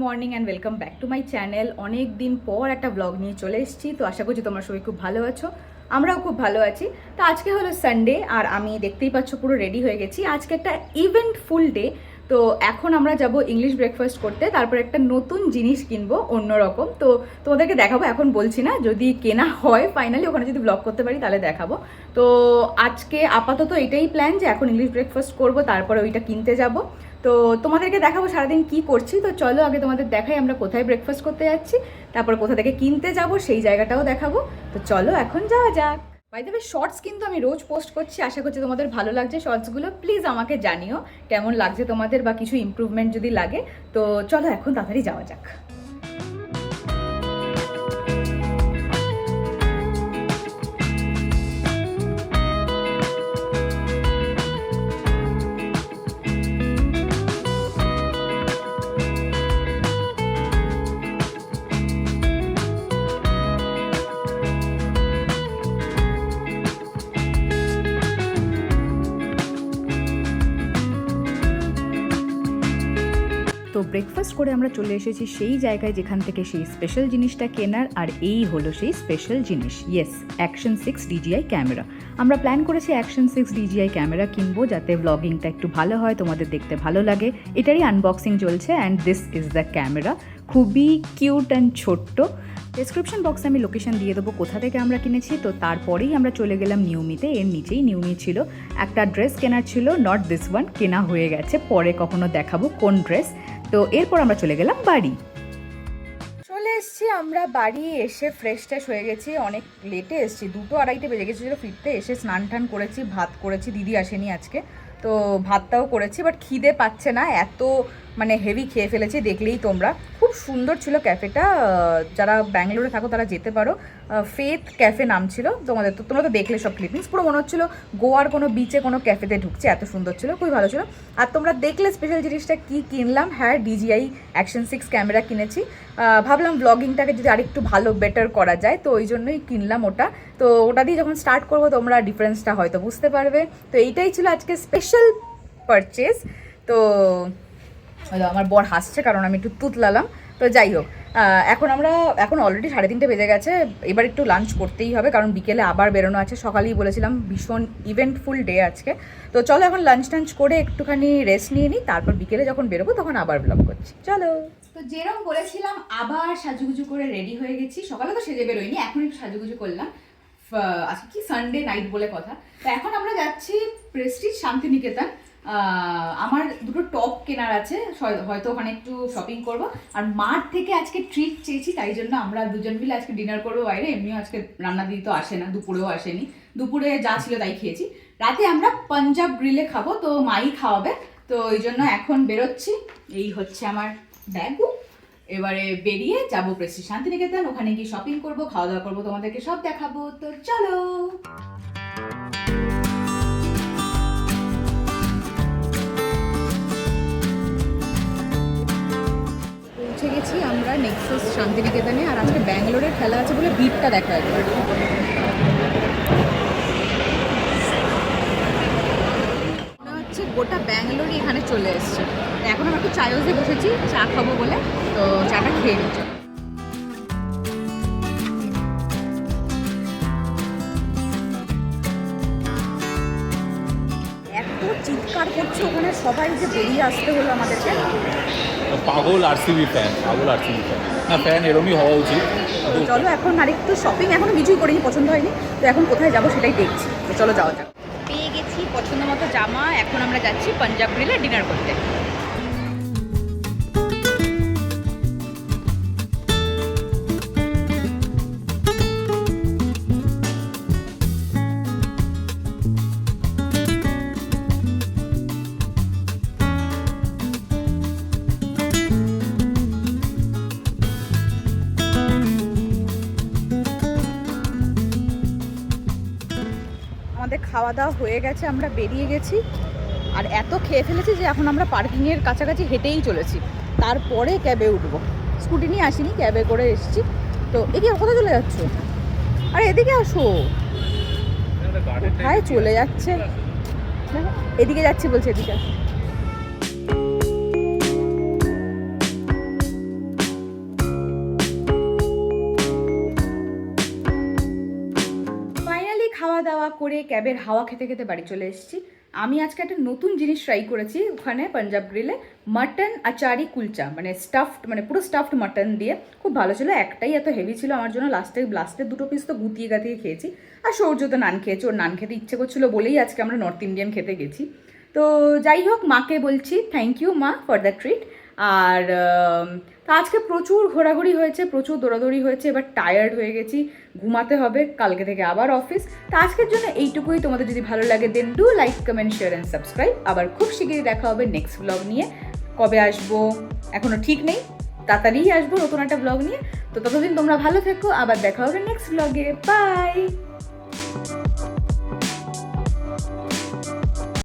Morning and welcome back to my channel. অনেক দিন পর একটা ব্লগ নিয়ে চলে এসেছি, তো আশা করছি তোমরা সবাই খুব ভালো আছো, আমরাও খুব ভালো আছি। তো আজকে হলো সানডে আর আমি দেখতেই পাচ্ছ পুরো রেডি হয়ে গেছি। আজকে একটা ইভেন্টফুল ডে। তো এখন আমরা যাব ইংলিশ ব্রেকফাস্ট করতে, তারপর একটা নতুন জিনিস কিনবো অন্যরকম। তো তোমাদেরকে দেখাবো, এখন বলছি না, যদি কেনা হয় ফাইনালি ওখানে যদি ব্লগ করতে পারি তাহলে দেখাবো। তো আজকে আপাতত এটাই প্ল্যান যে এখন ইংলিশ ব্রেকফাস্ট করবো, তারপরে ওইটা কিনতে যাব। তো তোমাদেরকে দেখাবো সারাদিন কি করছি। তো চলো আগে তোমাদের দেখাই আমরা কোথায় ব্রেকফাস্ট করতে যাচ্ছি, তারপর কোথা থেকে কিনতে যাব সেই জায়গাটাও দেখাবো। তো চলো এখন যাওয়া যাক। বাই দ্য ওয়ে, শর্টস কিন্তু আমি রোজ পোস্ট করছি, আশা করছি তোমাদের ভালো লাগছে শর্টসগুলো। প্লিজ আমাকে জানিও কেমন লাগছে তোমাদের, বা কিছু ইমপ্রুভমেন্ট যদি লাগে। তো চলো এখন তাড়াতাড়ি যাওয়া যাক। তো ব্রেকফাস্ট করে আমরা চলে এসেছি সেই জায়গায় যেখান থেকে সেই স্পেশাল জিনিসটা কেনার, আর এই হলো সেই স্পেশাল জিনিস। Yes, action 6 DJI camera. আমরা প্ল্যান করেছি অ্যাকশন 6 DJI ক্যামেরা কিনবো, যাতে ব্লগিংটা একটু ভালো হয়, তোমাদের দেখতে ভালো লাগে। এটারই আনবক্সিং চলছে and this is the camera. খুবই কিউট অ্যান্ড ছোট্ট। ডেসক্রিপশন বক্সে আমি লোকেশন দিয়ে দেবো কোথা থেকে আমরা কিনেছি। তো তারপরেই আমরা চলে গেলাম নিউমিতে। এর নিচেই নিউমি ছিল। একটা ড্রেস কেনার ছিল, নট দিস ওয়ান, কেনা হয়ে গেছে, পরে কখনো দেখাবো কোন ড্রেস। তো এরপর আমরা চলে গেলাম বাড়ি। চলে এসেছি আমরা বাড়ি, এসে ফ্রেশ ট্রেশ হয়ে গেছি। অনেক লেটে এসেছি, 2-2:30 বেজে গেছিলো ফিরতে। এসে স্নান টান করেছি, ভাত করেছি, দিদি আসেনি আজকে, তো ভাতটাও করেছি। বাট খিদে পাচ্ছে না, এত মানে হেভি খেয়ে ফেলেছি, দেখলেই তোমরা। খুব সুন্দর ছিল ক্যাফেটা, যারা ব্যাঙ্গালোরে থাকো তারা যেতে পারো। ফেথ ক্যাফে নাম ছিল। তোমরা তো দেখলে সব ক্লিপিংস, পুরো মনে হচ্ছিলো গোয়ার কোনো বিচে কোনো ক্যাফেতে ঢুকছে, এত সুন্দর ছিল, খুবই ভালো ছিল। আর তোমরা দেখলে স্পেশাল জিনিসটা কি কিনলাম। হ্যাঁ, DJI অ্যাকশন 6 ক্যামেরা কিনেছি। ভাবলাম ব্লগিংটাকে যদি আরেকটু ভালো বেটার করা যায়, তো ওই জন্যই কিনলাম ওটা। তো ওটা দিয়ে যখন স্টার্ট করবো তোমরা ডিফারেন্সটা হয়তো বুঝতে পারবে। তো এইটাই ছিল আজকে স্পেশাল পারচেজ। তো আমার বর হাসছে কারণ আমি একটু তুতলালাম। তো যাই হোক, এখন অলরেডি 3:30 বেজে গেছে। এবার একটু লাঞ্চ করতেই হবে, কারণ বিকেলে আবার বেরোনো আছে। সকালেই বলেছিলাম ভীষণ ইভেন্টফুল ডে আজকে। তো চলো এখন লাঞ্চ টাঞ্চ করে একটুখানি রেস্ট নিয়ে নিই, তারপর বিকেলে যখন বেরোবো তখন আবার ব্লগ করছি। চলো। তো যেরকম বলেছিলাম আবার সাজুগুজু করে রেডি হয়ে গেছি। সকালে তো সেজে বেরোয়নি, এখন একটু সাজুগুজু করলাম। আজকে কি সানডে নাইট বলে কথা। তো এখন আমরা যাচ্ছি প্রেস্টিজ শান্তিনিকেতন। আমার দুটো টপ কেনার আছে, হয়তো ওখানে একটু শপিং করব। আর মার থেকে আজকে ট্রিট চেয়েছি, তাই জন্য আমরা দুজন মিলে আজকে ডিনার করবো বাইরে। এমনিও আজকে রান্না দিদি তো আসে না, দুপুরেও আসেনি, দুপুরে যা ছিল তাই খেয়েছি। রাতে আমরা পাঞ্জাব গ্রিলে খাবো, তো মাই খাওয়াবে। তো এই জন্য এখন বেরোচ্ছি। এই হচ্ছে আমার ব্যাগও। এবারে বেরিয়ে যাবো প্রেস্টিজ শান্তিনিকেতন, ওখানে গিয়ে শপিং করবো, খাওয়া দাওয়া করবো, তোমাদেরকে সব দেখাবো। তো চলো। পৌঁছে গেছি আমরা নেক্সাস শান্তিনিকেতনে। আর আজকে ব্যাঙ্গালোরের খেলা আছে বলে ভিড়টা দেখা একবার। মনে হচ্ছে গোটা ব্যাঙ্গালোরই এখানে চলে এসছে। এখন আমরা একটু চায়জে বসেছি চা খাবো বলে, তো চাটা খেয়ে নিচ্ছি। এত চিৎকার করছে ওখানে সবাই, যে বেরিয়ে আসতে হলো আমাদেরকে। পাগল আরসিবি ফ্যান, না ফ্যান এরমই হওয়া উচিত। চলো এখন আরেকটু শপিং, এখনো কিছুই করিনি, পছন্দ হয়নি। তো এখন কোথায় যাবো সেটাই দেখছি। তো চলো যাওয়া যাক। পেয়ে গেছি পছন্দ মতো জামা, এখন আমরা যাচ্ছি পাঞ্জাব গ্রিলে ডিনার করতে। আমাদের খাওয়া দাওয়া হয়ে গেছে, আমরা বেরিয়ে গেছি। আর এত খেয়ে ফেলেছি যে এখন আমরা পার্কিংয়ের কাছাকাছি হেঁটেই চলেছি, তারপরে ক্যাবে উঠবো। স্কুটি নিয়ে আসিনি, ক্যাবে করে এসেছি। তো এদিকে কোথায় চলে যাচ্ছ? আরে এদিকে আসো, কোথায় চলে যাচ্ছে। এদিকে যাচ্ছি বলছে, এদিকে আসো। খাওয়া দাওয়া করে ক্যাবের হাওয়া খেতে খেতে বাড়ি চলে এসেছি। আমি আজকে একটা নতুন জিনিস ট্রাই করেছি ওখানে পাঞ্জাব গ্রিলে, মাটন আচারি কুলচা, মানে স্টাফড, মানে পুরো স্টাফড মাটন দিয়ে। খুব ভালো ছিল, একটাই এত হেভি ছিল আমার জন্য, লাস্টের দুটো পিস তো গুতিয়ে গাতিয়ে খেয়েছি। আর সৌর্য তো নান খেয়েছে, ওর নান খেতে ইচ্ছে করছিল বলেই আজকে আমরা নর্থ ইন্ডিয়ান খেতে গেছি। তো যাই হোক, মাকে বলছি থ্যাংক ইউ মা ফর দ্য ট্রিট। আর তা আজকে প্রচুর ঘোরাঘুরি হয়েছে, প্রচুর দৌড়াদৌড়ি হয়েছে, এবার টায়ার্ড হয়ে গেছি, ঘুমাতে হবে, কালকে থেকে আবার অফিস। তা আজকের জন্য এইটুকুই। তোমাদের যদি ভালো লাগে then do like, comment, share and subscribe. আবার খুব শিগগিরই দেখা হবে নেক্সট ব্লগ নিয়ে। কবে আসবো এখনও ঠিক নেই, তাড়াতাড়িই আসবো নতুন একটা ব্লগ নিয়ে। তো ততদিন তোমরা ভালো থেকো, আবার দেখা হবে নেক্সট ব্লগে। বাই।